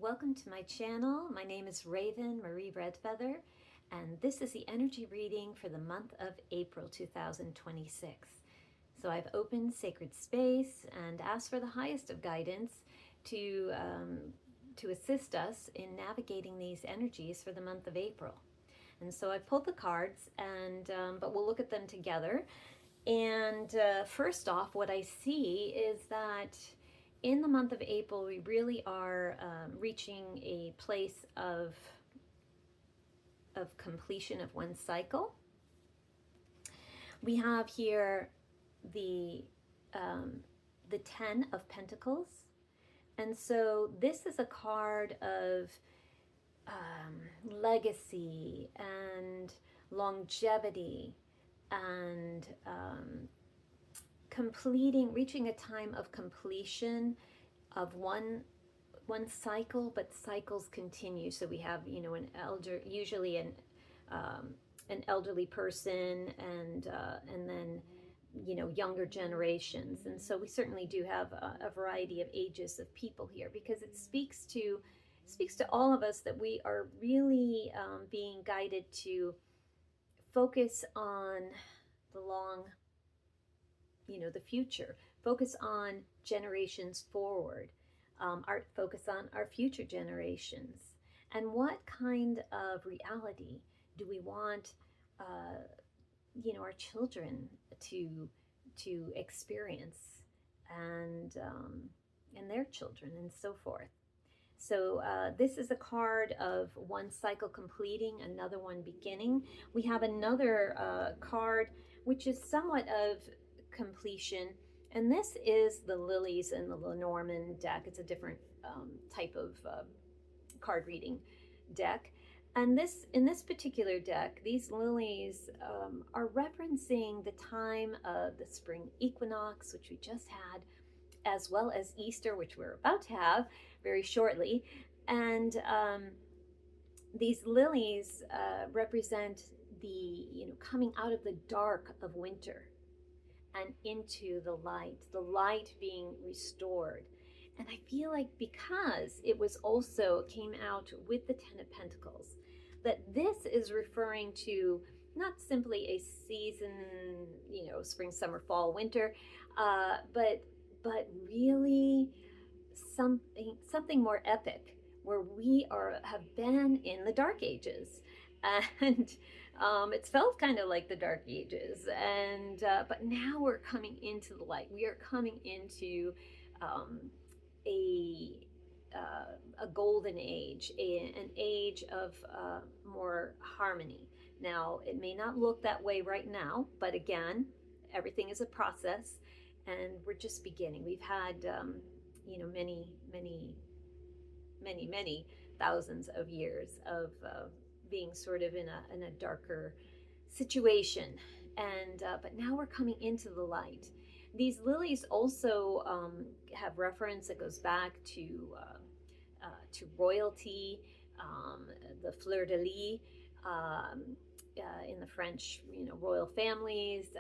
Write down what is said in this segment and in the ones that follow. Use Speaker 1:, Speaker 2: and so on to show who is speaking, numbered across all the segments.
Speaker 1: Welcome to my channel. My name is Raven Marie Redfeather, and this is the energy reading for the month of April 2026. So I've opened sacred space and asked for the highest of guidance to assist us in navigating these energies for the month of April. And so I pulled the cards, but we'll look at them together. And first off, what I see is that in the month of April, we really are reaching a place of completion of one cycle. We have here the the 10 of Pentacles, and so this is a card of legacy and longevity and reaching a time of completion of one cycle, but cycles continue. So we have, usually an elderly person, and then younger generations, and so we certainly do have a variety of ages of people here, because it speaks to all of us that we are really being guided to focus on the the future, focus on generations forward, focus on our future generations, and what kind of reality do we want our children to experience, and their children, and so forth. So this is a card of one cycle completing, another one beginning. We have another card which is somewhat of completion, and this is the Lilies in the Lenormand deck. It's a different type of card reading deck. And in this particular deck, these lilies are referencing the time of the spring equinox, which we just had, as well as Easter, which we're about to have very shortly. And these lilies represent the coming out of the dark of winter and into the light being restored. And I feel like because it came out with the 10 of Pentacles, that this is referring to not simply a season, spring, summer, fall, winter, but really something more epic, where we have been in the Dark Ages, and it's felt kind of like the Dark Ages, and but now we're coming into the light. We are coming into a golden age, an age of more harmony. Now, it may not look that way right now, but again, everything is a process, and we're just beginning. We've had many thousands of years of being sort of in a darker situation, and but now we're coming into the light. These lilies also have reference that goes back to royalty, the fleur de lis, in the French, royal families.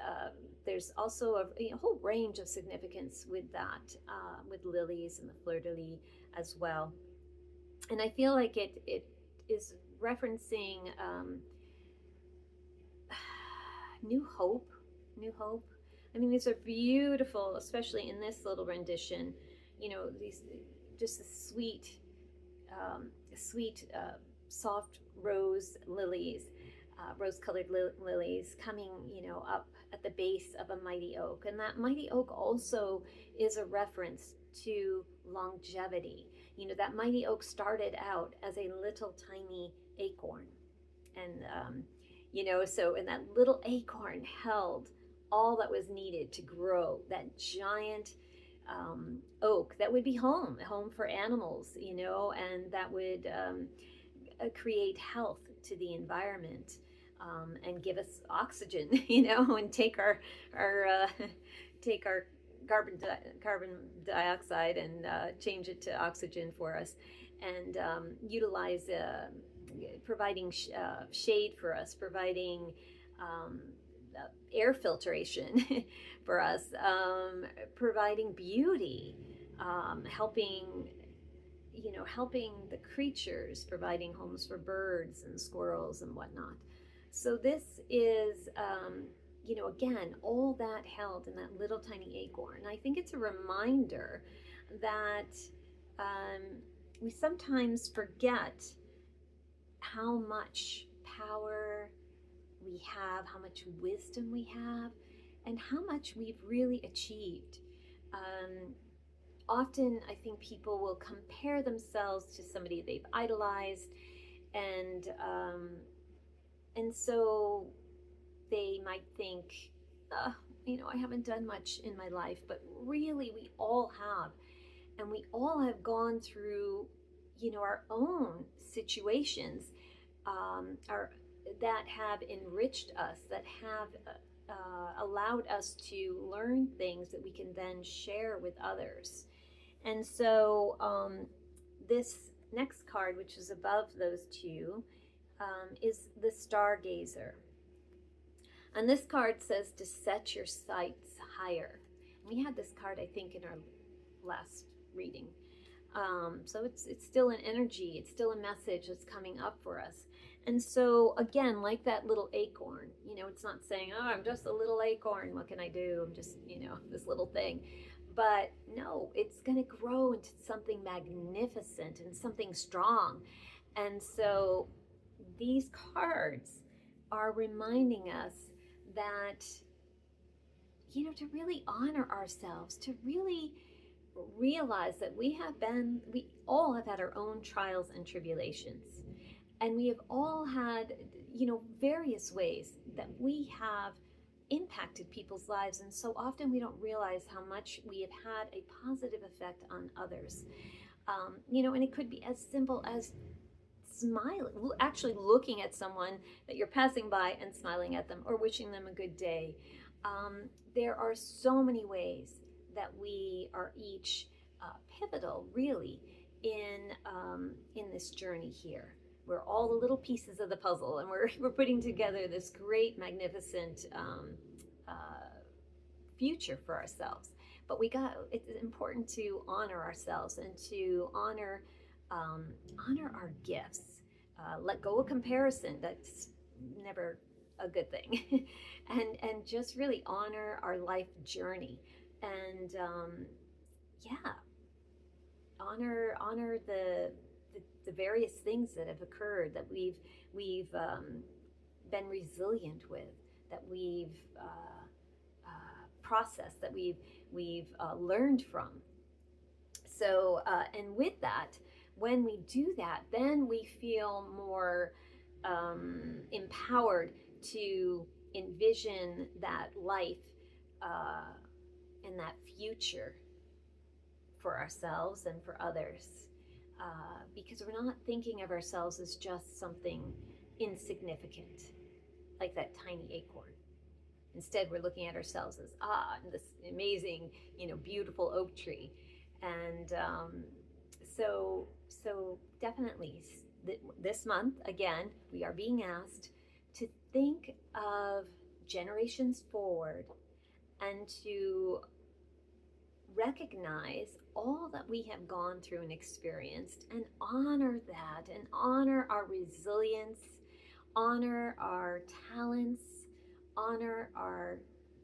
Speaker 1: There's also a whole range of significance with that, with lilies and the fleur de lis as well. And I feel like it is referencing new hope. I mean, these are beautiful, especially in this little rendition. These just the sweet, soft rose lilies, rose-colored lilies coming, up at the base of a mighty oak. And that mighty oak also is a reference to longevity. That mighty oak started out as a little tiny acorn. And, and that little acorn held all that was needed to grow that giant oak that would be home for animals, and that would create health to the environment, and give us oxygen, and take our carbon dioxide and change it to oxygen for us, and utilize providing shade for us, providing air filtration for us, providing beauty, helping helping the creatures, providing homes for birds and squirrels and whatnot. So this is, again, all that held in that little tiny acorn. And I think it's a reminder that um, we sometimes forget how much power we have, how much wisdom we have, and how much we've really achieved. Often, I think people will compare themselves to somebody they've idolized, and so they might think, I haven't done much in my life, but really, we all have, and we all have gone through, our own situations, our that have enriched us, that have allowed us to learn things that we can then share with others. And so this next card, which is above those two, is the Stargazer. And this card says to set your sights higher. We had this card, I think, in our last reading. So it's still an energy, it's still a message that's coming up for us. And so again, like that little acorn, it's not saying, oh, I'm just a little acorn, what can I do? I'm just, this little thing. But no, it's going to grow into something magnificent and something strong. And so these cards are reminding us that, to really honor ourselves, to really realize that we all have had our own trials and tribulations. And we have all had, various ways that we have impacted people's lives. And so often we don't realize how much we have had a positive effect on others. And it could be as simple as smiling, actually looking at someone that you're passing by and smiling at them or wishing them a good day. There are so many ways that we are each pivotal, really, in this journey here. We're all the little pieces of the puzzle, and we're putting together this great, magnificent future for ourselves. But it's important to honor ourselves and to honor our gifts. Let go of comparison. That's never a good thing. and just really honor our life journey. And honor the various things that have occurred, that we've been resilient with, that we've processed, that we've learned from. So and with that, when we do that, then we feel more empowered to envision that life and that future for ourselves and for others, because we're not thinking of ourselves as just something insignificant, like that tiny acorn. Instead, we're looking at ourselves as this amazing, beautiful oak tree. And so definitely this month, again, we are being asked to think of generations forward and to recognize all that we have gone through and experienced, and honor that, and honor our resilience, honor our talents, honor our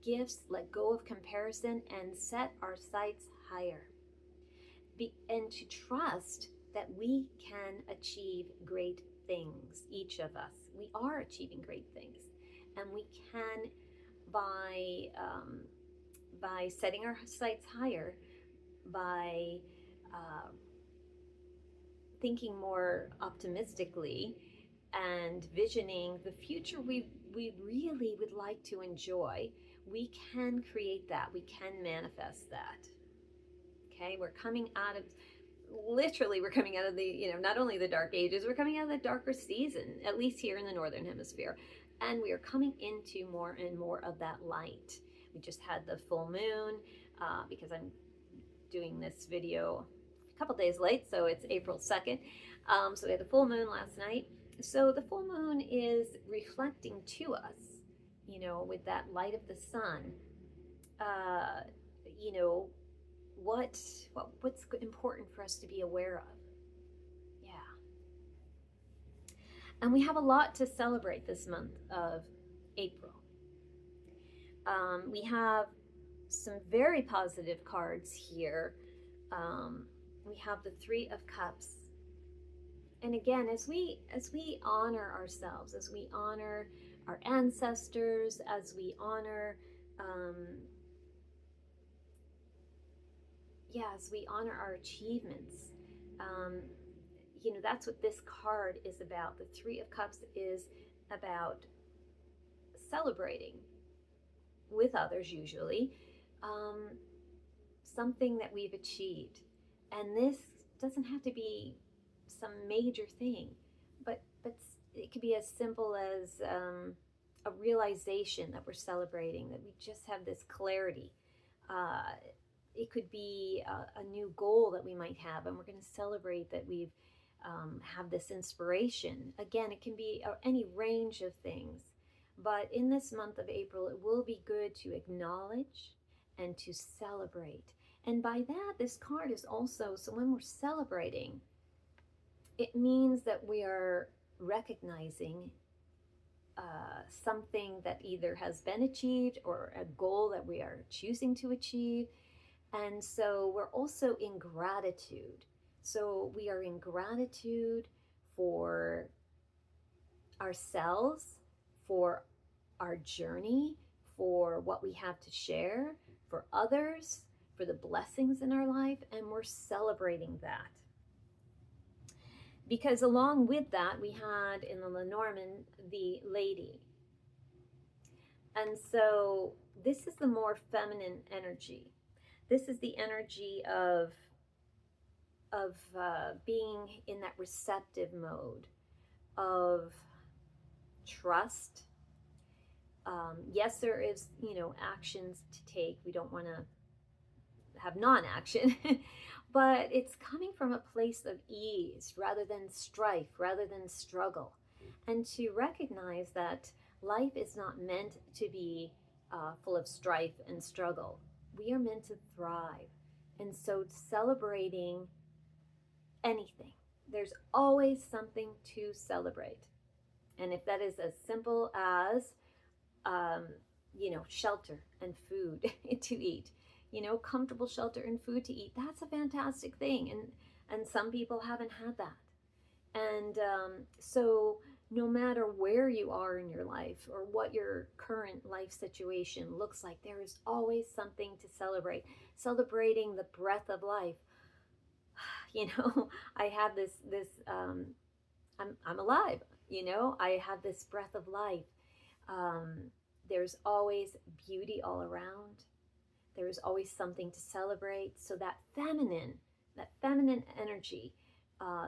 Speaker 1: gifts, let go of comparison, and set our sights higher. And to trust that we can achieve great things, each of us. We are achieving great things, and we can, by setting our sights higher, by thinking more optimistically and visioning the future we really would like to enjoy, we can create that. We can manifest that. Okay, we're coming out of the, not only the dark ages, we're coming out of the darker season, at least here in the Northern Hemisphere. And we are coming into more and more of that light. We just had the full moon, because I'm doing this video a couple days late, so it's April 2nd. So we had the full moon last night. So the full moon is reflecting to us, with that light of the sun, what's important for us to be aware of. And we have a lot to celebrate this month of April. We have some very positive cards here. We have the Three of Cups. And again, as we honor ourselves, as we honor our ancestors, as we honor as we honor our achievements, um, that's what this card is about. The Three of Cups is about celebrating with others, usually, um, something that we've achieved. And this doesn't have to be some major thing, but it could be as simple as a realization that we're celebrating, that we just have this clarity. Uh, it could be a new goal that we might have, and we're going to celebrate that we've have this inspiration. Again, it can be any range of things, but in this month of April, it will be good to acknowledge and to celebrate. And by that, this card is also, so when we're celebrating, it means that we are recognizing something that either has been achieved or a goal that we are choosing to achieve. And so we're also in gratitude. So we are in gratitude for ourselves, for our journey, for what we have to share, for others, for the blessings in our life, and we're celebrating that. Because along with that, we had in the Lenormand the Lady. And so this is the more feminine energy. This is the energy of being in that receptive mode of trust. Yes, there is, actions to take. We don't want to have non-action, but it's coming from a place of ease rather than strife, rather than struggle. And to recognize that life is not meant to be full of strife and struggle. We are meant to thrive. And so celebrating anything, there's always something to celebrate. And if that is as simple as, shelter and food to eat, comfortable shelter and food to eat, that's a fantastic thing. And some people haven't had that. And so no matter where you are in your life or what your current life situation looks like, there is always something to celebrate. Celebrating the breath of life. I have this I'm alive. I have this breath of life. There's always beauty all around. There's always something to celebrate. So that feminine energy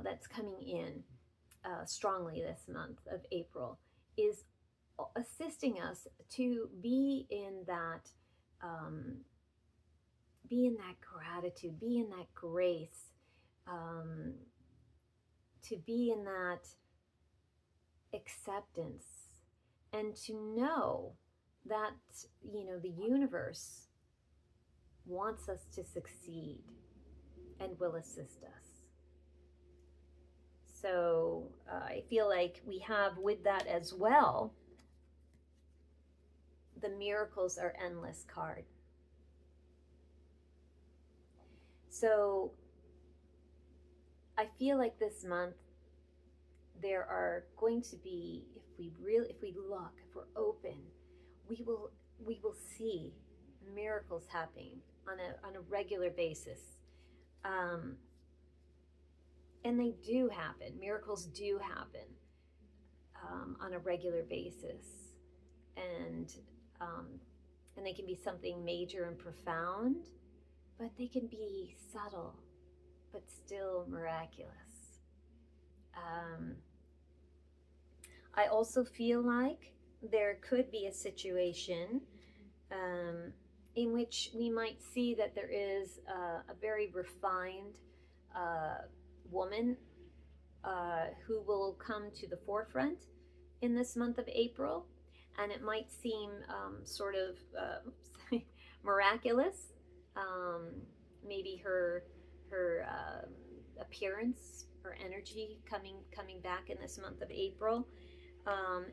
Speaker 1: that's coming in strongly this month of April is assisting us to be in that gratitude, be in that grace, to be in that acceptance, and to know that the universe wants us to succeed and will assist us. So I feel like we have with that as well the Miracles Are Endless card. So I feel like this month there are going to be, if we look, if we're open, we will see miracles happening on a regular basis. And they do happen. Miracles do happen on a regular basis, and they can be something major and profound, but they can be subtle, but still miraculous. I also feel like there could be a situation in which we might see that there is a very refined woman who will come to the forefront in this month of April, and it might seem sort of miraculous. Maybe her appearance her energy coming back in this month of April.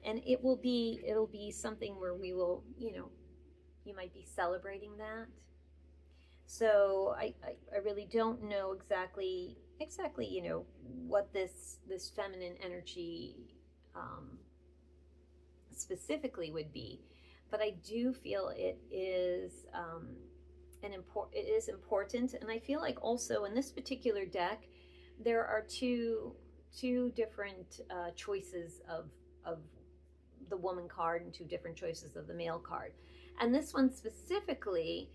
Speaker 1: And it'll be something where we will, you might be celebrating that. So I really don't know exactly, what this feminine energy specifically would be, but I do feel it is it is important. And I feel like also in this particular deck there are two different choices of the woman card and two different choices of the male card. And this one specifically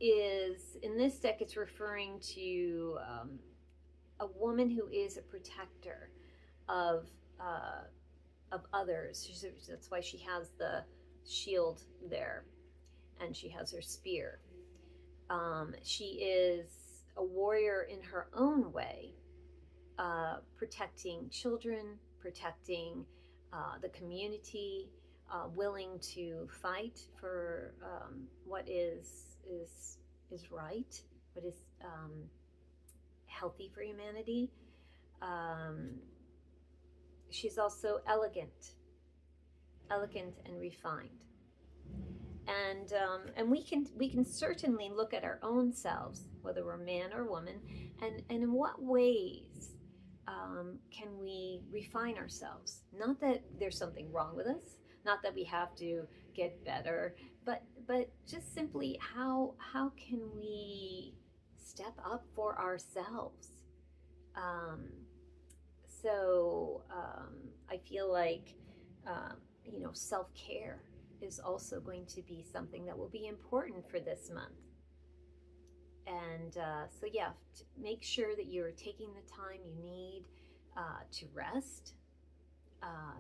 Speaker 1: is, in this deck, it's referring to a woman who is a protector of others. That's why she has the shield there, and she has her spear. She is a warrior in her own way, protecting children, protecting the community, willing to fight for what is right, what is healthy for humanity. She's also elegant and refined, and we can certainly look at our own selves, whether we're man or woman, and in what ways can we refine ourselves? Not that there's something wrong with us, not that we have to get better, but just simply how can we step up for ourselves? I feel like self-care is also going to be something that will be important for this month. And make sure that you're taking the time you need to rest,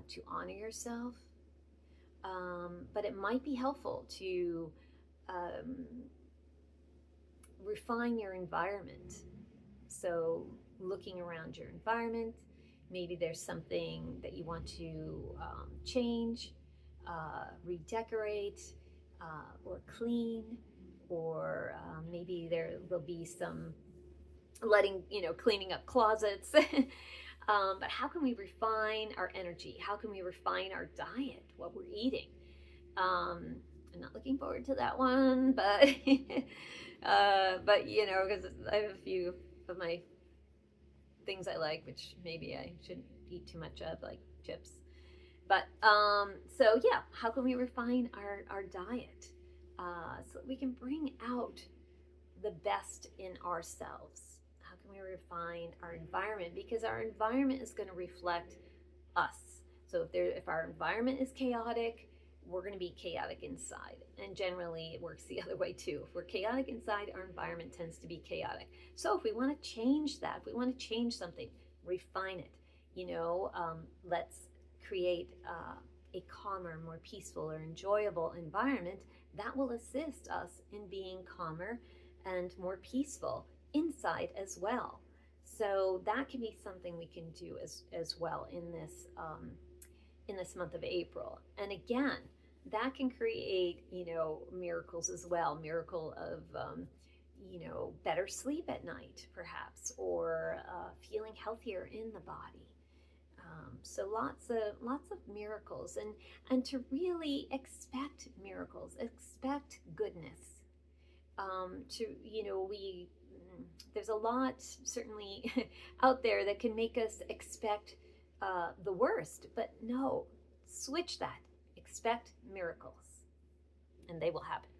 Speaker 1: to honor yourself. But it might be helpful to refine your environment. So looking around your environment, maybe there's something that you want to change, redecorate, or clean, or maybe there'll be some cleaning up closets. But how can we refine our energy? How can we refine our diet, what we're eating? I'm not looking forward to that one, but because I have a few of my things I like, which maybe I shouldn't eat too much of, like chips. But how can we refine our diet so that we can bring out the best in ourselves? How can we refine our environment? Because our environment is going to reflect us. So if our environment is chaotic, we're going to be chaotic inside. And generally it works the other way too. If we're chaotic inside, our environment tends to be chaotic. So if we want to change that, if we want to change something, refine it. Let's create a calmer, more peaceful, or enjoyable environment that will assist us in being calmer and more peaceful inside as well. So that can be something we can do as well in this month of April. And again, that can create miracles as well. Miracle of better sleep at night, perhaps, or feeling healthier in the body. So lots of miracles, and to really expect miracles, expect goodness. There's a lot certainly out there that can make us expect the worst, but no, switch that. Expect miracles, and they will happen.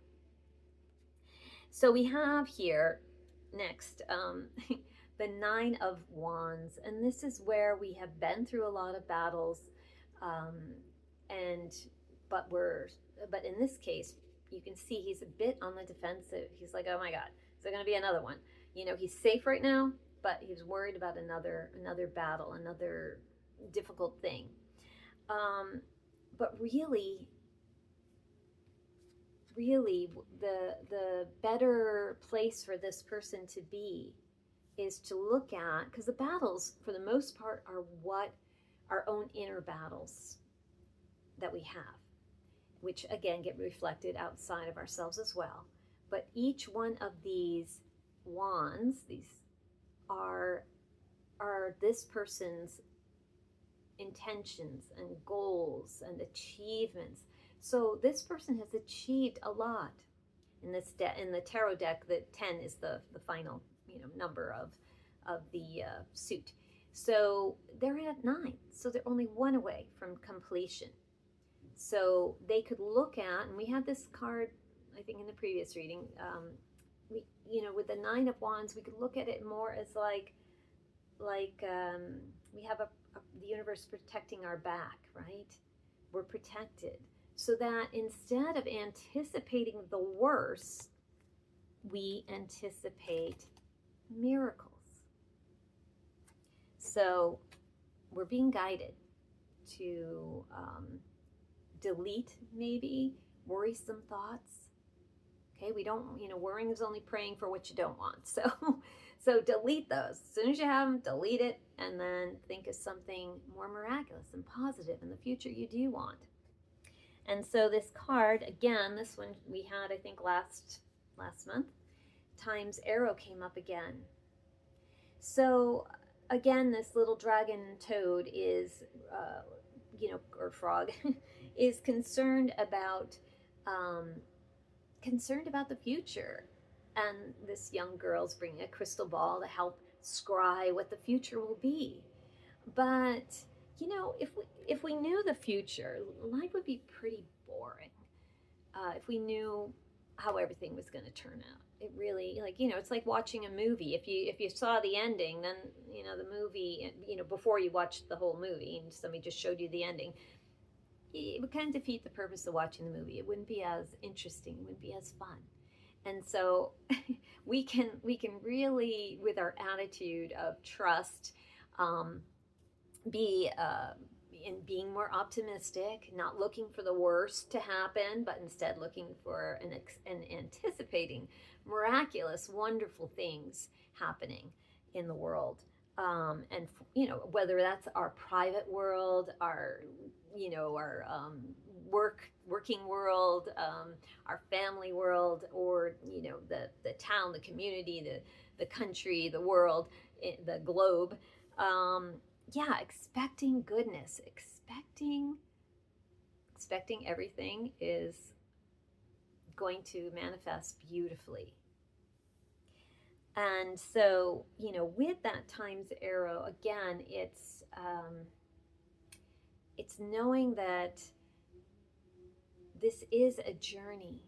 Speaker 1: So we have here next the Nine of Wands, and this is where we have been through a lot of battles, but in this case, you can see he's a bit on the defensive. He's like, oh my God, is there going to be another one? He's safe right now, but he's worried about another battle, another difficult thing. But really, the better place for this person to be is to look at, because the battles, for the most part, are what our own inner battles that we have, which again get reflected outside of ourselves as well. But each one of these wands, these are are this person's intentions and goals and achievements. So this person has achieved a lot in this in the tarot deck. That 10 is the final number of the suit. So they're at 9, so they're only one away from completion. So they could look at, and we had this card, I think, in the previous reading. We, with the 9 of Wands, we could look at it more as like we have the universe protecting our back, right? We're protected, so that instead of anticipating the worst, we anticipate miracles. So we're being guided to delete maybe worrisome thoughts. Okay, we don't, worrying is only praying for what you don't want. So delete those. As soon as you have them, delete it, and then think of something more miraculous and positive in the future you do want. And so this card, again, this one we had, I think, last month, Time's Arrow came up again. So again, this little dragon toad is, or frog, is concerned about the future. And this young girl's bringing a crystal ball to help scry what the future will be. But if we knew the future, life would be pretty boring. If we knew how everything was going to turn out, it really, it's like watching a movie. If you saw the ending, then the movie, before you watched the whole movie, and somebody just showed you the ending, it would kind of defeat the purpose of watching the movie. It wouldn't be as interesting. It wouldn't be as fun. And so we can really, with our attitude of trust, be in being more optimistic, not looking for the worst to happen, but instead looking for and anticipating miraculous, wonderful things happening in the world. And whether that's our private world, our working world, our family world, or the town, the community, the country, the world, the globe. Expecting goodness, expecting everything is going to manifest beautifully. And so, with that Time's Arrow, again, it's knowing that this is a journey,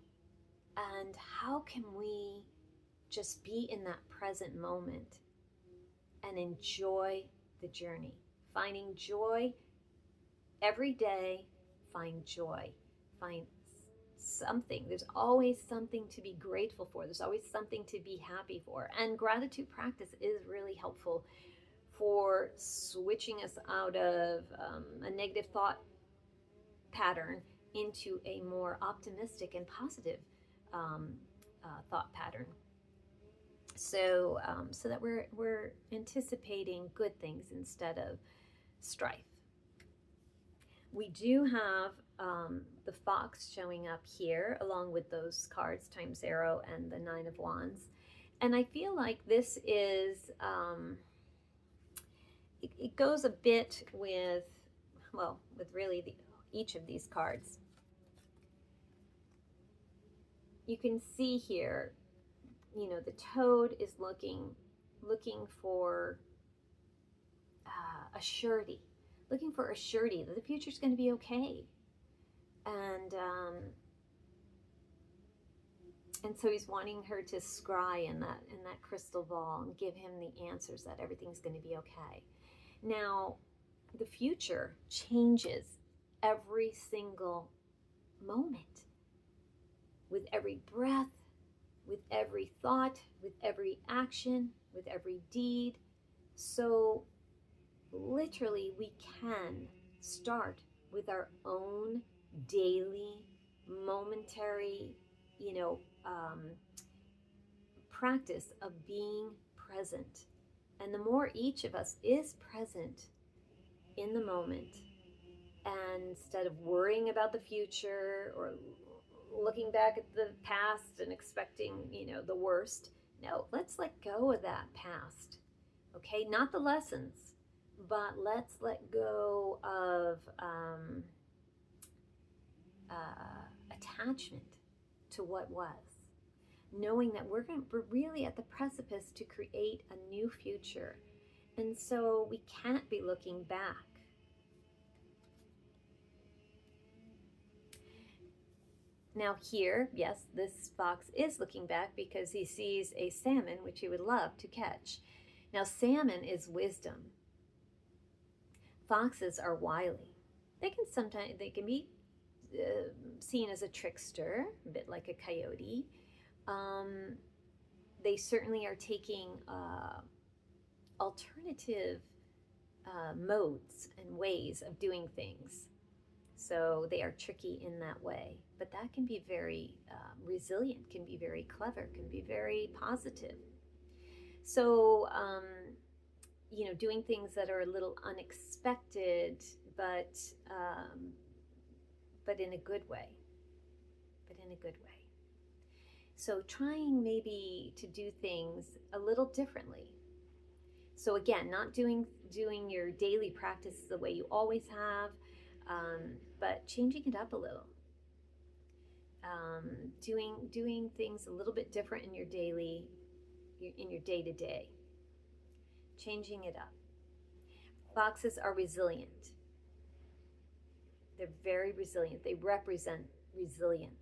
Speaker 1: and how can we just be in that present moment and enjoy the journey, finding joy every day. Find joy, find something. There's always something to be grateful for. There's always something to be happy for. And gratitude practice is really helpful for switching us out of a negative thought pattern into a more optimistic and positive thought pattern. So that we're anticipating good things instead of strife. We do have the fox showing up here along with those cards, Time's Arrow and the 9 of Wands. And I feel like this is, it goes a bit with really each of these cards. You can see here, the toad is looking for a surety. Looking for a surety that the future's going to be okay. And so he's wanting her to scry in that crystal ball and give him the answers that everything's going to be okay. Now, the future changes every single moment. With every breath, with every thought, with every action, with every deed. So literally, we can start with our own daily, momentary, practice of being present. And the more each of us is present in the moment, and instead of worrying about the future or looking back at the past and expecting, the worst, no, let's let go of that past. Okay, not the lessons, but let's let go of attachment to what was, knowing that we're really at the precipice to create a new future. And so we can't be looking back. Now here, yes, this fox is looking back because he sees a salmon, which he would love to catch. Now salmon is wisdom. Foxes are wily. They can be seen as a trickster, a bit like a coyote. Um, they certainly are taking alternative modes and ways of doing things. So they are tricky in that way. But that can be very resilient, can be very clever, can be very positive. So, doing things that are a little unexpected, but in a good way. But in a good way. So trying maybe to do things a little differently. So again, not doing your daily practice the way you always have, but changing it up a little. Doing things a little bit different in your day to day. Changing it up. Foxes are resilient. They're very resilient. They represent resilience.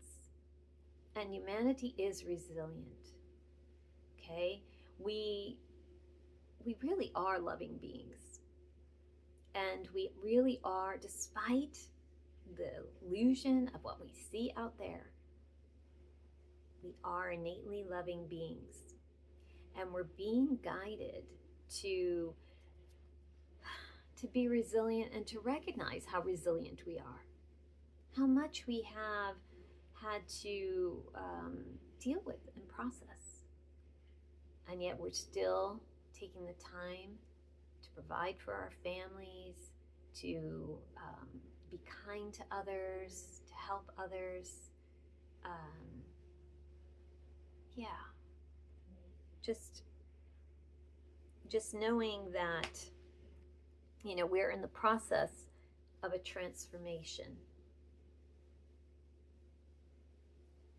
Speaker 1: And humanity is resilient. Okay? We really are loving beings. And we really are, despite the illusion of what we see out there, we are innately loving beings. And we're being guided to be resilient and to recognize how resilient we are, how much we have had to deal with and process. And yet we're still taking the time to provide for our families, to be kind to others, to help others. Just knowing that, we're in the process of a transformation.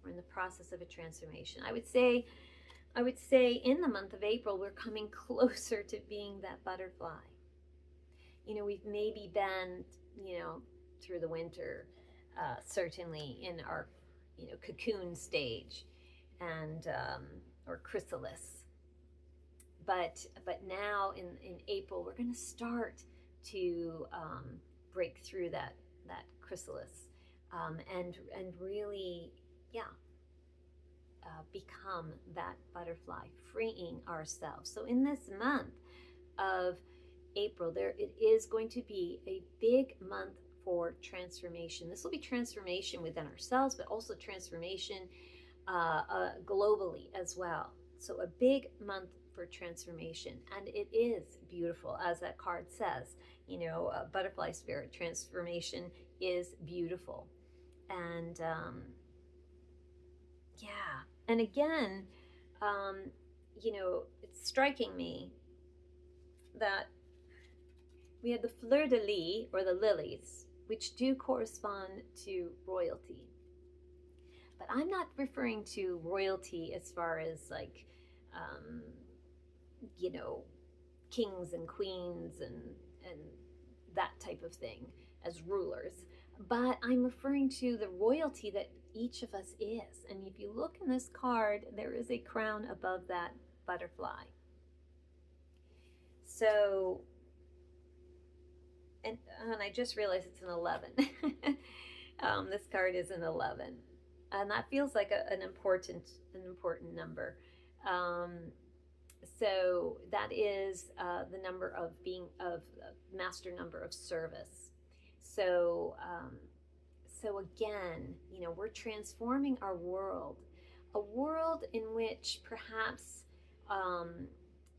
Speaker 1: We're in the process of a transformation. I would say in the month of April, we're coming closer to being that butterfly. We've maybe been, through the winter, certainly in our, cocoon stage and or chrysalis. But now in April, we're going to start to break through that chrysalis and really, become that butterfly, freeing ourselves. So in this month of April, it is going to be a big month for transformation. This will be transformation within ourselves, but also transformation globally as well. So a big month for transformation, and it is beautiful, as that card says. Butterfly spirit transformation is beautiful, and and again, it's striking me that we had the fleur de lis, or the lilies, which do correspond to royalty. But I'm not referring to royalty as far as like, kings and queens and that type of thing as rulers. But I'm referring to the royalty that each of us is. And if you look in this card, there is a crown above that butterfly. So, and I just realized it's an 11. This card is an 11. And that feels like an important number. So that is the number of master number of service. So again, we're transforming our world, a world in which perhaps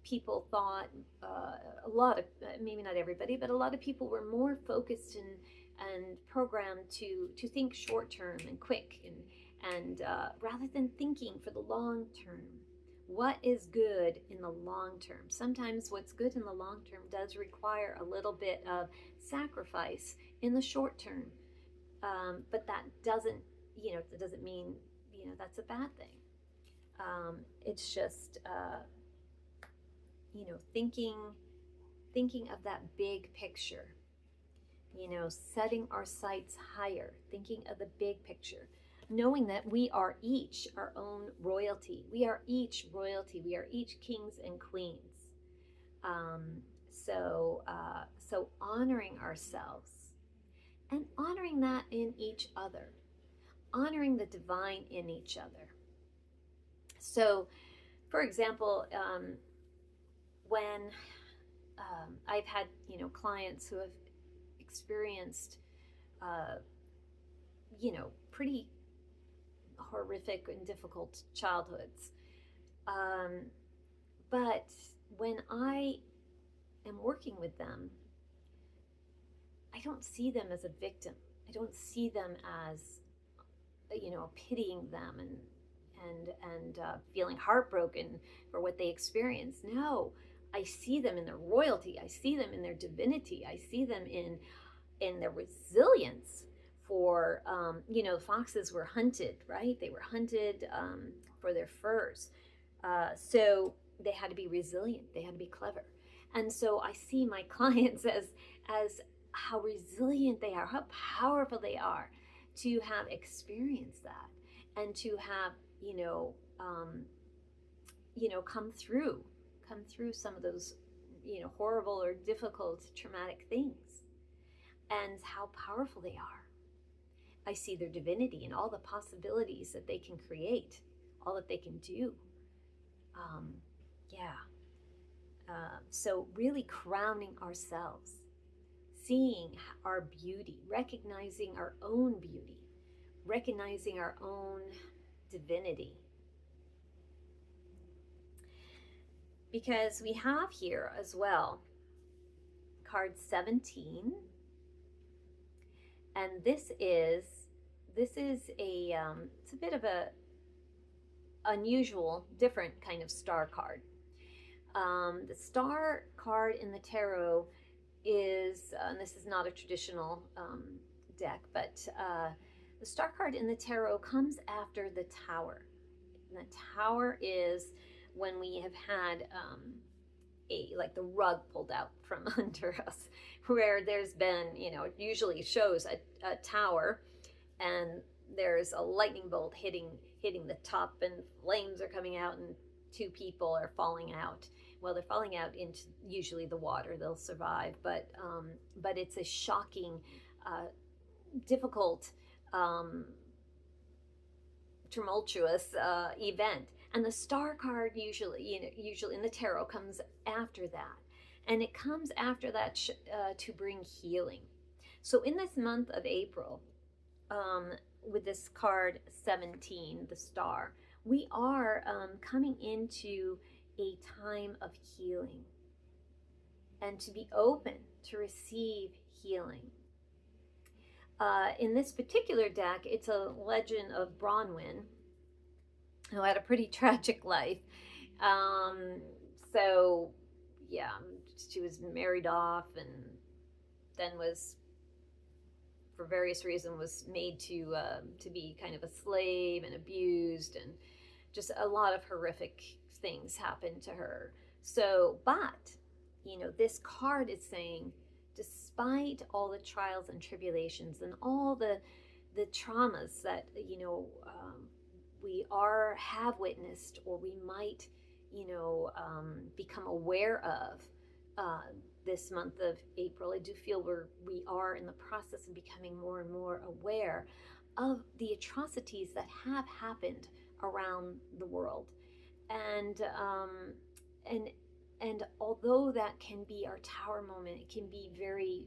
Speaker 1: people thought a lot of, maybe not everybody, but a lot of people were more focused and programmed to think short term and quick and rather than thinking for the long term. What is good in the long term? Sometimes what's good in the long term does require a little bit of sacrifice in the short term. But that doesn't, that doesn't mean, that's a bad thing. It's just, thinking of that big picture, setting our sights higher, thinking of the big picture, knowing that we are each our own royalty. We are each royalty. We are each kings and queens. So honoring ourselves and honoring that in each other, honoring the divine in each other. So, for example, when I've had clients who have experienced pretty horrific and difficult childhoods, but when I am working with them, I don't see them as a victim. I don't see them as pitying them and feeling heartbroken for what they experienced. No, I see them in their royalty. I see them in their divinity. I see them in their resilience. For foxes were hunted, right? They were hunted for their furs, so they had to be resilient. They had to be clever, and so I see my clients as how resilient they are, how powerful they are to have experienced that and to have come through some of those horrible or difficult traumatic things, and how powerful they are. I see their divinity and all the possibilities that they can create, all that they can do. So really crowning ourselves, seeing our beauty, recognizing our own beauty, recognizing our own divinity. Because we have here as well card 17, and this is a it's a bit of a unusual, different kind of star card. The star card in the tarot is, and this is not a traditional deck, but the star card in the tarot comes after the Tower. And the Tower is when we have had like the rug pulled out from under us, where there's been, it usually shows a tower, and there's a lightning bolt hitting the top, and flames are coming out, and two people are falling out. Well, they're falling out into usually the water. They'll survive, but it's a shocking, difficult, tumultuous event. And the star card usually in the tarot comes after that, and it comes after that to bring healing. So in this month of April, with this card 17, the star, we are coming into a time of healing, and to be open to receive healing. In this particular deck, it's a legend of Bronwyn, who had a pretty tragic life. So, yeah, she was married off, and then was, for various reasons, was made to be kind of a slave and abused, and just a lot of horrific things happened to her. So, but, this card is saying, despite all the trials and tribulations and all the traumas that, we have witnessed, or we might, become aware of this month of April, I do feel we are in the process of becoming more and more aware of the atrocities that have happened around the world, and although that can be our Tower moment, it can be very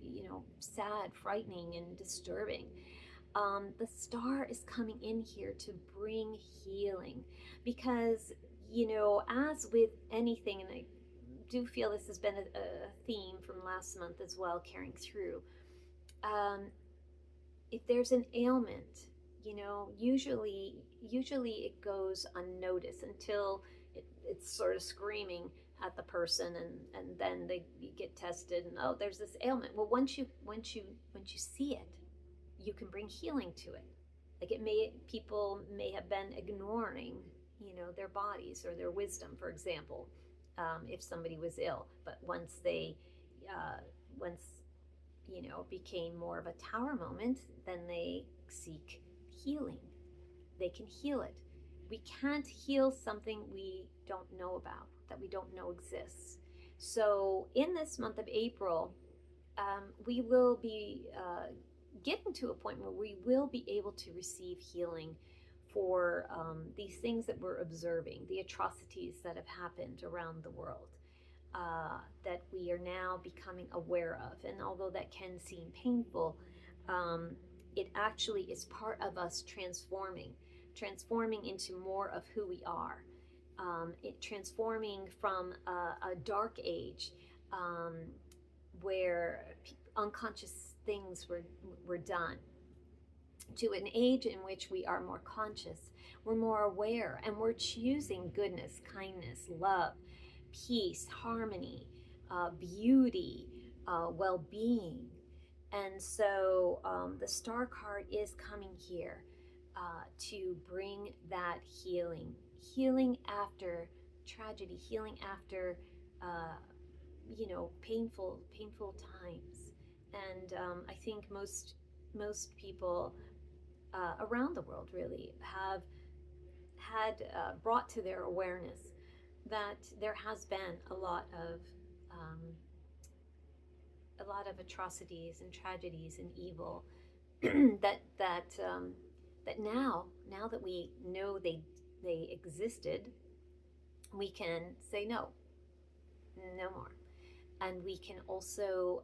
Speaker 1: sad, frightening, and disturbing. The star is coming in here to bring healing, because as with anything, and I do feel this has been a theme from last month as well, carrying through. If there's an ailment, usually it goes unnoticed until it's sort of screaming at the person, and then they get tested, and oh, there's this ailment. Well, once you see it, you can bring healing to it. Like people may have been ignoring, their bodies or their wisdom, for example, if somebody was ill. But once became more of a tower moment, then they seek healing. They can heal it. We can't heal something we don't know about, that we don't know exists. So in this month of April, we will be getting to a point where we will be able to receive healing for these things that we're observing, the atrocities that have happened around the world, that we are now becoming aware of. And although that can seem painful, it actually is part of us transforming into more of who we are. Transforming from a dark age, where unconscious things were done, to an age in which we are more conscious, we're more aware, and we're choosing goodness, kindness, love, peace, harmony, beauty, well-being. And so the star card is coming here to bring that healing after tragedy, healing after painful times. And I think most people around the world really have had brought to their awareness that there has been a lot of atrocities and tragedies and evil that now that we know they existed, we can say no more, and we can also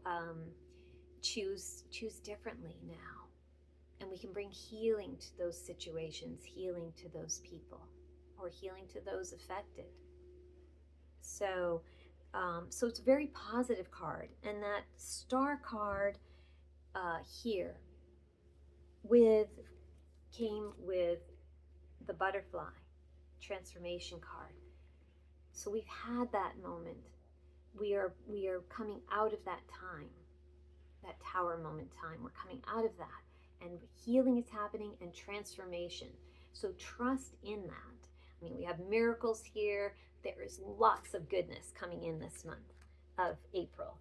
Speaker 1: choose differently now, and we can bring healing to those situations, healing to those people, or healing to those affected. So it's a very positive card, and that star card here came with the butterfly transformation card. So we've had that moment. We are coming out of that time, that tower moment time. We're coming out of that, and healing is happening and transformation. So trust in that. I mean, we have miracles here. There is lots of goodness coming in this month of April.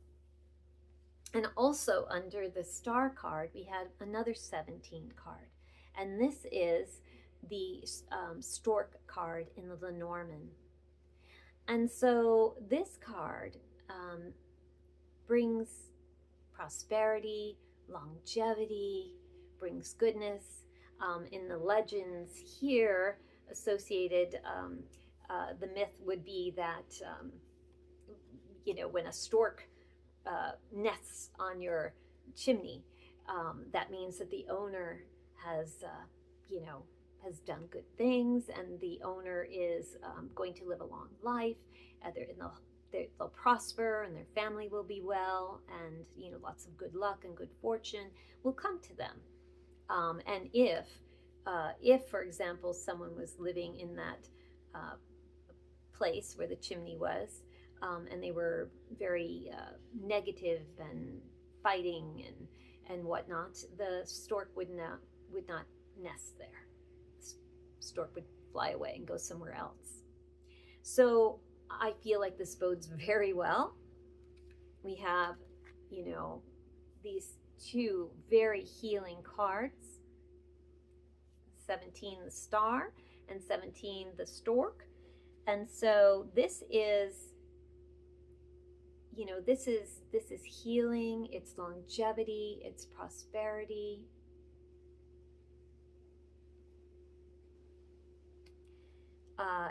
Speaker 1: And also under the star card, we had another 17 card. And this is the stork card in the Lenormand. And so this card brings prosperity, longevity, brings goodness. In the legends here associated, the myth would be that, when a stork nests on your chimney, that means that the owner has done good things, and the owner is going to live a long life. They'll prosper, and their family will be well, and lots of good luck and good fortune will come to them. And if, for example, someone was living in that place where the chimney was, and they were very negative and fighting and whatnot, the stork would not nest there. Stork would fly away and go somewhere else. So I feel like this bodes very well. We have, these two very healing cards, 17 the star and 17 the stork. And so this is healing, it's longevity, it's prosperity.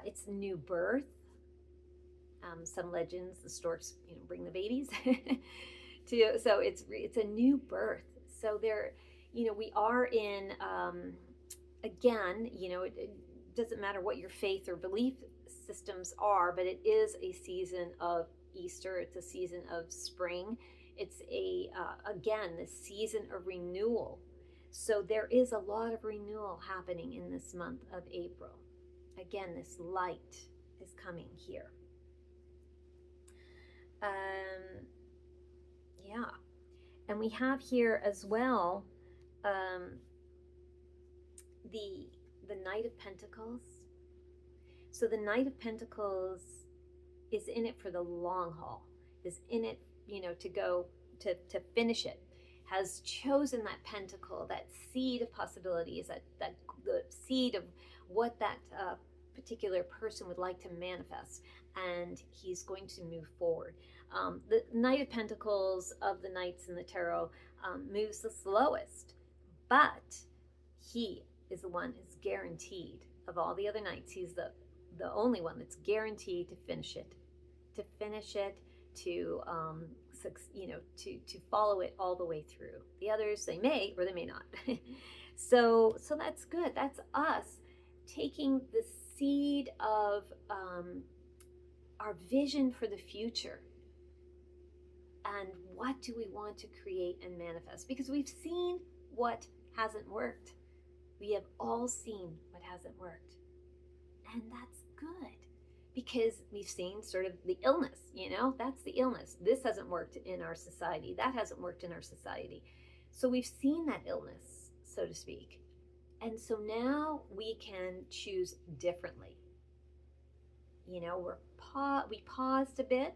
Speaker 1: It's new birth. Some legends, the storks, bring the babies so it's a new birth. So there, we are in, again, it doesn't matter what your faith or belief systems are, but it is a season of Easter. It's a season of spring. It's again, this season of renewal. So there is a lot of renewal happening in this month of April. Again, this light is coming here. Yeah. And we have here as well the Knight of Pentacles. So the Knight of Pentacles is in it for the long haul, is in it, to go to finish it, has chosen that pentacle, that seed of possibilities, that the seed of what that particular person would like to manifest, and he's going to move forward. The Knight of Pentacles of the Knights in the Tarot moves the slowest, but he is the one who's guaranteed of all the other knights. He's the only one that's guaranteed to finish it, to follow it all the way through. The others, they may or they may not. So that's good. That's us taking the seed of our vision for the future, and what do we want to create and manifest, because we've seen what hasn't worked. We have all seen what hasn't worked, and that's good, because we've seen sort of the illness, that's the illness. This hasn't worked in our society. That hasn't worked in our society. So we've seen that illness, so to speak. And so now we can choose differently. We paused a bit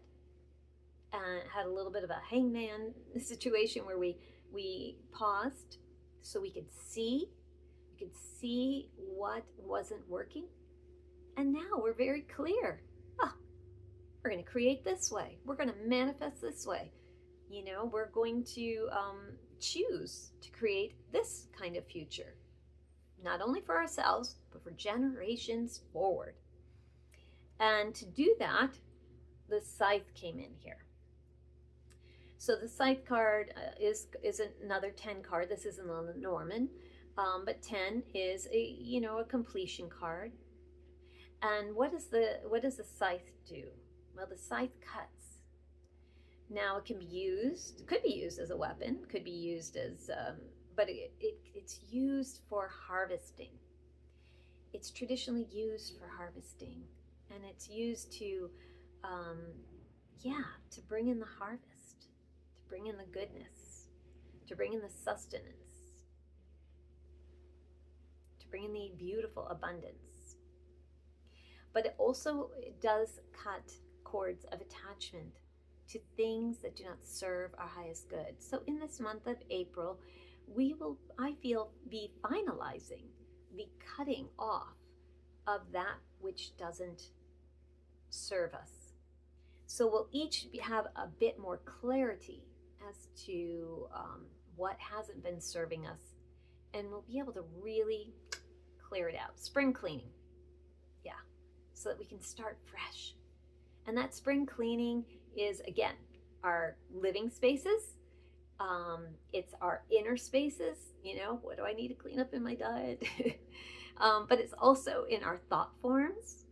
Speaker 1: and had a little bit of a hangman situation where we paused so we could see what wasn't working. And now we're very clear. We're going to create this way. We're going to manifest this way. We're going to choose to create this kind of future, not only for ourselves, but for generations forward. And to do that, the Scythe came in here. So the Scythe card is another 10 card. This isn't on the Norman, but 10 is a completion card. And what does the Scythe do? Well, the Scythe cuts. Now it could be used as a weapon, could be used as, but it's used for harvesting. It's traditionally used for harvesting, and it's used to bring in the harvest, to bring in the goodness, to bring in the sustenance, to bring in the beautiful abundance. But it does cut cords of attachment to things that do not serve our highest good. So in this month of April, we will, I feel, be finalizing the cutting off of that which doesn't serve us. So we'll each have a bit more clarity as to what hasn't been serving us, and we'll be able to really clear it out. Spring cleaning, so that we can start fresh. And that spring cleaning is, again, our living spaces. It's our inner spaces. What do I need to clean up in my diet? But it's also in our thought forms.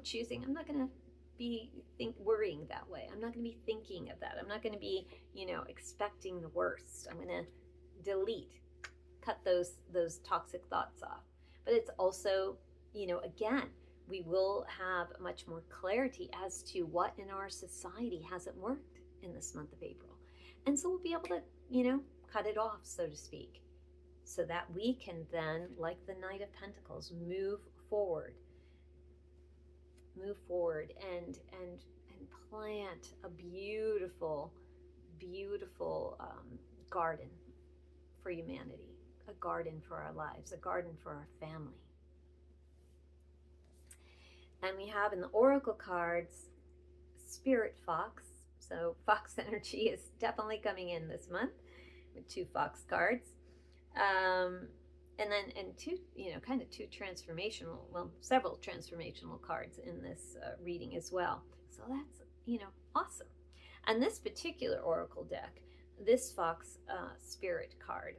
Speaker 1: Choosing. I'm not going to be worrying that way. I'm not going to be thinking of that. I'm not going to be, expecting the worst. I'm going to cut those toxic thoughts off. But it's also, again, we will have much more clarity as to what in our society hasn't worked in this month of April. And so we'll be able to, cut it off, so to speak, so that we can then, like the Knight of Pentacles, move forward and plant a beautiful, beautiful garden for humanity, a garden for our lives, a garden for our family. And we have in the Oracle cards, Spirit Fox. So Fox energy is definitely coming in this month with 2 Fox cards. And two transformational, several transformational cards in this reading as well. So that's, awesome. And this particular Oracle deck, this Fox Spirit card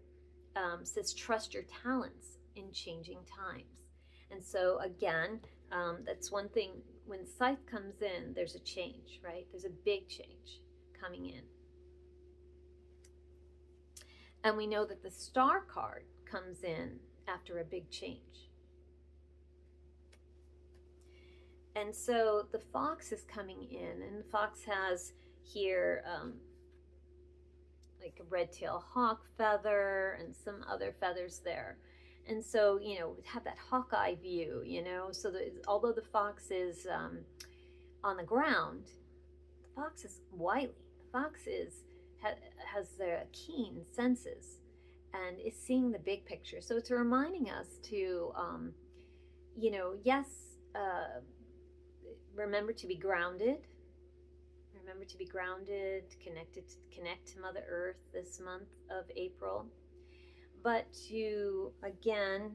Speaker 1: says, trust your talents in changing times. And so again, that's one thing, when Scythe comes in, there's a change, right? There's a big change coming in. And we know that the Star card comes in after a big change. And so the fox is coming in, and the fox has here like a red tail hawk feather and some other feathers there. And so, have that hawkeye view, so that although the fox is on the ground, the fox is wily. The fox has the keen senses and is seeing the big picture. So it's reminding us to, yes, remember to be grounded. Remember to be grounded, connect to Mother Earth this month of April. But to, again,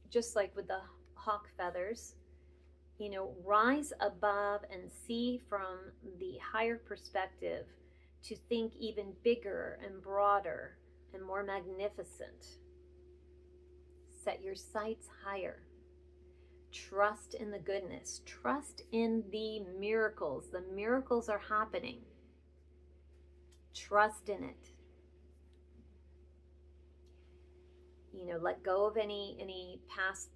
Speaker 1: just like with the hawk feathers, rise above and see from the higher perspective, to think even bigger and broader and more magnificent. Set your sights higher. Trust in the goodness. Trust in the miracles. The miracles are happening. Trust in it. Let go of any past,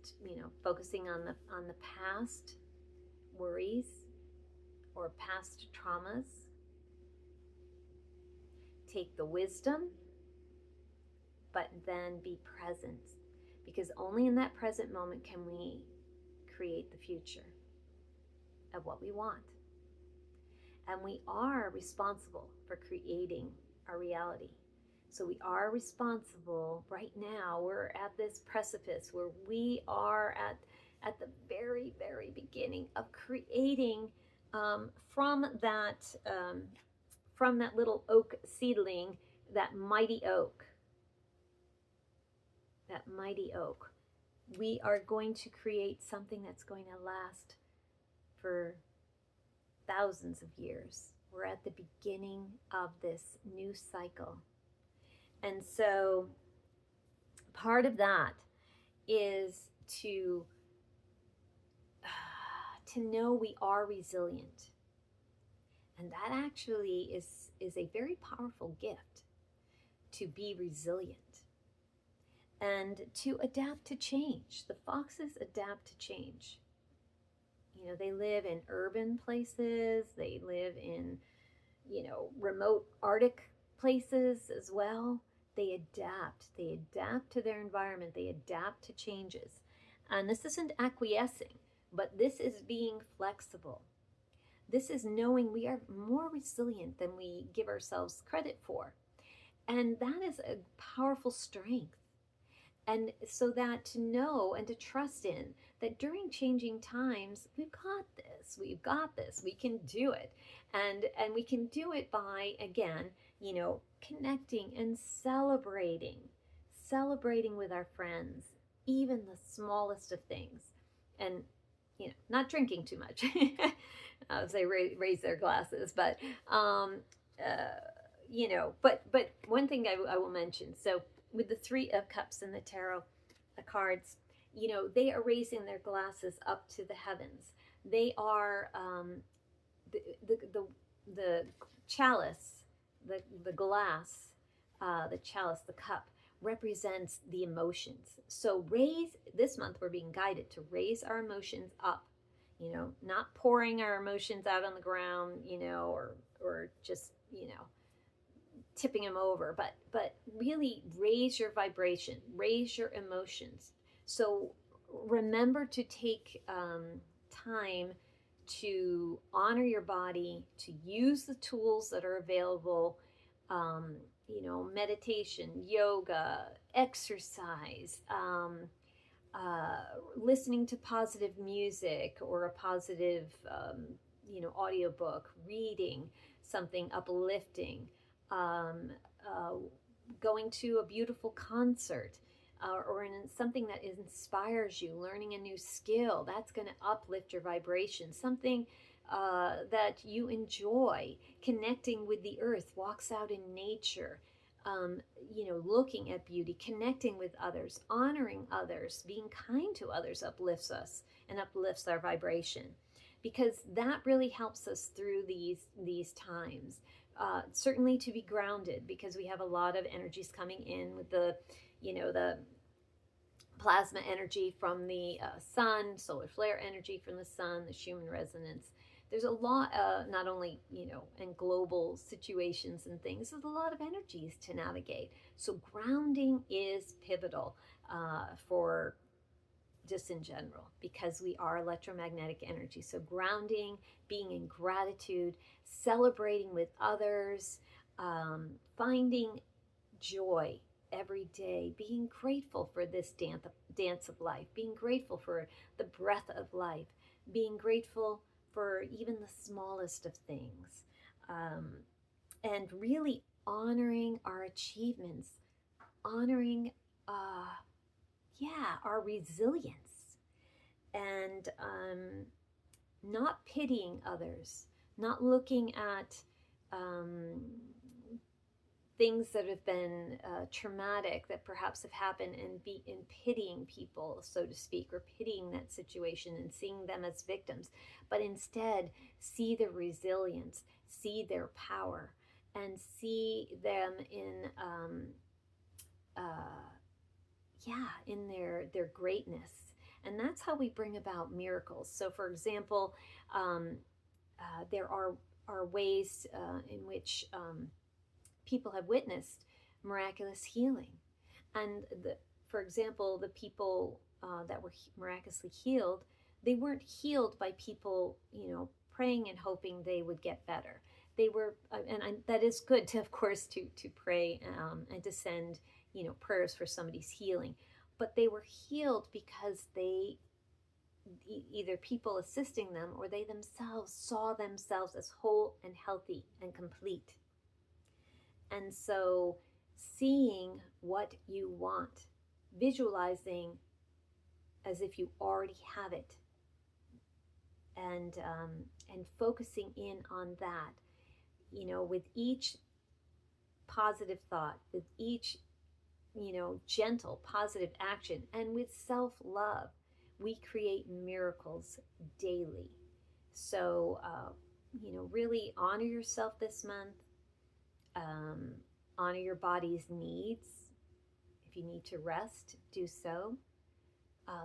Speaker 1: focusing on the past worries or past traumas. Take the wisdom, but then be present, because only in that present moment can we create the future of what we want. And we are responsible for creating our reality. So we are responsible right now. We're at this precipice where we are at the very, very beginning of creating from that little oak seedling, that mighty oak. That mighty oak. We are going to create something that's going to last for thousands of years. We're at the beginning of this new cycle. And so part of that is to know we are resilient. And that actually is a very powerful gift, to be resilient and to adapt to change. The foxes adapt to change. They live in urban places. They live in, remote Arctic places as well. They adapt. They adapt to their environment. They adapt to changes. And this isn't acquiescing, but this is being flexible. This is knowing we are more resilient than we give ourselves credit for. And that is a powerful strength. And so that to know and to trust in that during changing times, we've got this, we can do it. And we can do it by, again, connecting and celebrating with our friends, even the smallest of things. And, not drinking too much. As they raise their glasses, but, but one thing I will mention, so with the Three of Cups in the tarot cards, they are raising their glasses up to the heavens. They are the chalice, the glass, the chalice, the cup represents the emotions. So this month we're being guided to raise our emotions up. Not pouring our emotions out on the ground, or just, tipping them over, but really raise your vibration, raise your emotions. So remember to take time to honor your body, to use the tools that are available, meditation, yoga, exercise, listening to positive music or a positive, audiobook, reading something uplifting, going to a beautiful concert, or in something that inspires you, learning a new skill, that's going to uplift your vibration. Something that you enjoy, connecting with the earth, walks out in nature, looking at beauty, connecting with others, honoring others, being kind to others uplifts us and uplifts our vibration, because that really helps us through these times. Certainly to be grounded, because we have a lot of energies coming in with the plasma energy from the sun, solar flare energy from the sun, the Schumann resonance. There's a lot, not only, in global situations and things, there's a lot of energies to navigate. So grounding is pivotal for just in general, because we are electromagnetic energy. So grounding, being in gratitude, celebrating with others, finding joy every day, being grateful for this dance of life, being grateful for the breath of life, being grateful for even the smallest of things, and really honoring our achievements, honoring, our resilience, and not pitying others, not looking at things that have been traumatic that perhaps have happened, and be in pitying people, so to speak, or pitying that situation and seeing them as victims, but instead see their resilience, see their power, and see them in in their greatness. And that's how we bring about miracles. So, for example, there are ways in which people have witnessed miraculous healing. And for example, the people that were miraculously healed, they weren't healed by people, praying and hoping they would get better. They were, and that is good to, of course, to pray and to send, prayers for somebody's healing. But they were healed because they, either people assisting them or they themselves saw themselves as whole and healthy and complete. And so, seeing what you want, visualizing as if you already have it, and focusing in on that, with each positive thought, with each, gentle, positive action, and with self-love, we create miracles daily. So, really honor yourself this month. Honor your body's needs. If you need to rest, do so.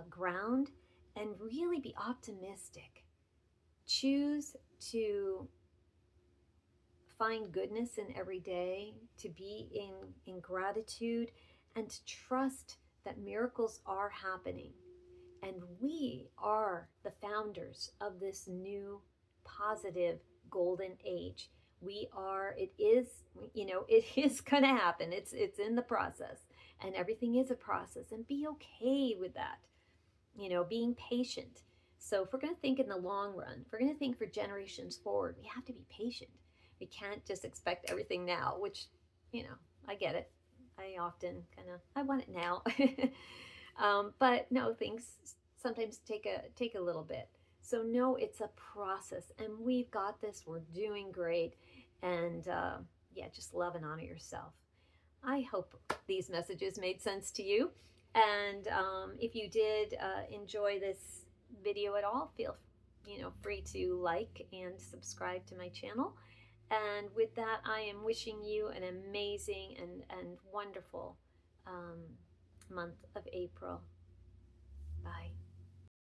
Speaker 1: Ground, and really be optimistic. Choose to find goodness in every day, to be in gratitude, and to trust that miracles are happening. And we are the founders of this new positive golden age. It is going to happen. It's in the process, and everything is a process, and be okay with that. Being patient. So if we're going to think in the long run, if we're going to think for generations forward, we have to be patient. We can't just expect everything now, which, I get it. I often I want it now. But no, things sometimes take a little bit. So no, it's a process, and we've got this. We're doing great. And just love and honor yourself. I hope these messages made sense to you. And if you did enjoy this video at all, feel free to like and subscribe to my channel. And with that, I am wishing you an amazing and wonderful month of April. Bye.